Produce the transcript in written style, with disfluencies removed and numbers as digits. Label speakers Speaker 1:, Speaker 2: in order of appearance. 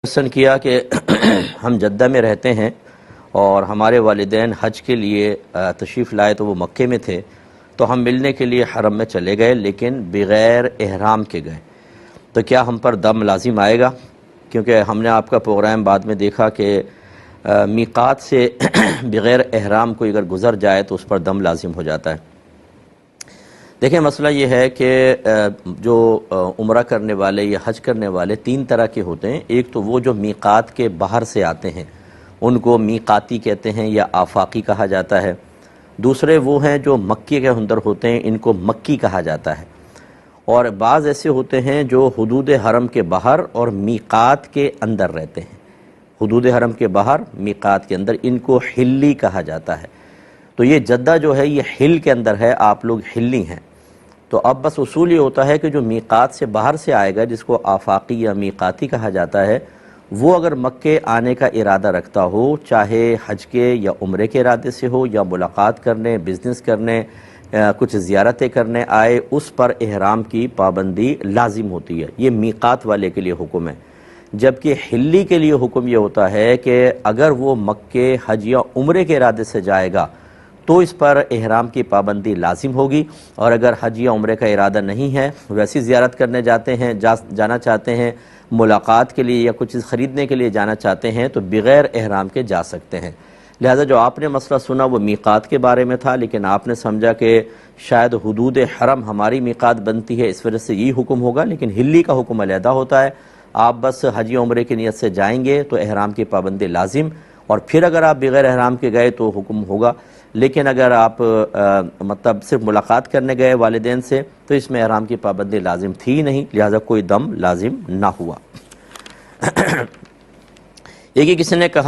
Speaker 1: پسند کیا کہ ہم جدہ میں رہتے ہیں اور ہمارے والدین حج کے لیے تشریف لائے تو وہ مکے میں تھے، تو ہم ملنے کے لیے حرم میں چلے گئے لیکن بغیر احرام کے گئے، تو کیا ہم پر دم لازم آئے گا؟ کیونکہ ہم نے آپ کا پروگرام بعد میں دیکھا کہ میقات سے بغیر احرام کوئی اگر گزر جائے تو اس پر دم لازم ہو جاتا ہے۔ دیکھیں، مسئلہ یہ ہے کہ جو عمرہ کرنے والے یا حج کرنے والے تین طرح کے ہوتے ہیں۔ ایک تو وہ جو میقات کے باہر سے آتے ہیں، ان کو میقاتی کہتے ہیں یا آفاقی کہا جاتا ہے۔ دوسرے وہ ہیں جو مکے کے اندر ہوتے ہیں، ان کو مکی کہا جاتا ہے۔ اور بعض ایسے ہوتے ہیں جو حدود حرم کے باہر اور میقات کے اندر رہتے ہیں، حدود حرم کے باہر میقات کے اندر، ان کو حلی کہا جاتا ہے۔ تو یہ جدہ جو ہے یہ حل کے اندر ہے، آپ لوگ حلی ہیں۔ تو اب بس اصول یہ ہوتا ہے کہ جو میقات سے باہر سے آئے گا، جس کو آفاقی یا میقاتی کہا جاتا ہے، وہ اگر مکے آنے کا ارادہ رکھتا ہو، چاہے حج کے یا عمرے کے ارادے سے ہو یا ملاقات کرنے، بزنس کرنے، کچھ زیارتیں کرنے آئے، اس پر احرام کی پابندی لازم ہوتی ہے۔ یہ میقات والے کے لیے حکم ہے۔ جبکہ حلی کے لیے حکم یہ ہوتا ہے کہ اگر وہ مکے حج یا عمرے کے ارادے سے جائے گا تو اس پر احرام کی پابندی لازم ہوگی، اور اگر حج یا عمرے کا ارادہ نہیں ہے، ویسی زیارت کرنے جاتے ہیں، جانا چاہتے ہیں، ملاقات کے لیے یا کچھ چیز خریدنے کے لیے جانا چاہتے ہیں، تو بغیر احرام کے جا سکتے ہیں۔ لہذا جو آپ نے مسئلہ سنا وہ میقات کے بارے میں تھا، لیکن آپ نے سمجھا کہ شاید حدود حرم ہماری میقات بنتی ہے، اس وجہ سے یہ حکم ہوگا، لیکن حلی کا حکم علیحدہ ہوتا ہے۔ آپ بس حج یا عمرے کی نیت سے جائیں گے تو احرام کی پابندی لازم، اور پھر اگر آپ بغیر احرام کے گئے تو حکم ہوگا۔ لیکن اگر آپ مطلب صرف ملاقات کرنے گئے والدین سے تو اس میں احرام کی پابندی لازم تھی نہیں، لہذا کوئی دم لازم نہ ہوا۔ ایک ہی کسی نے کہا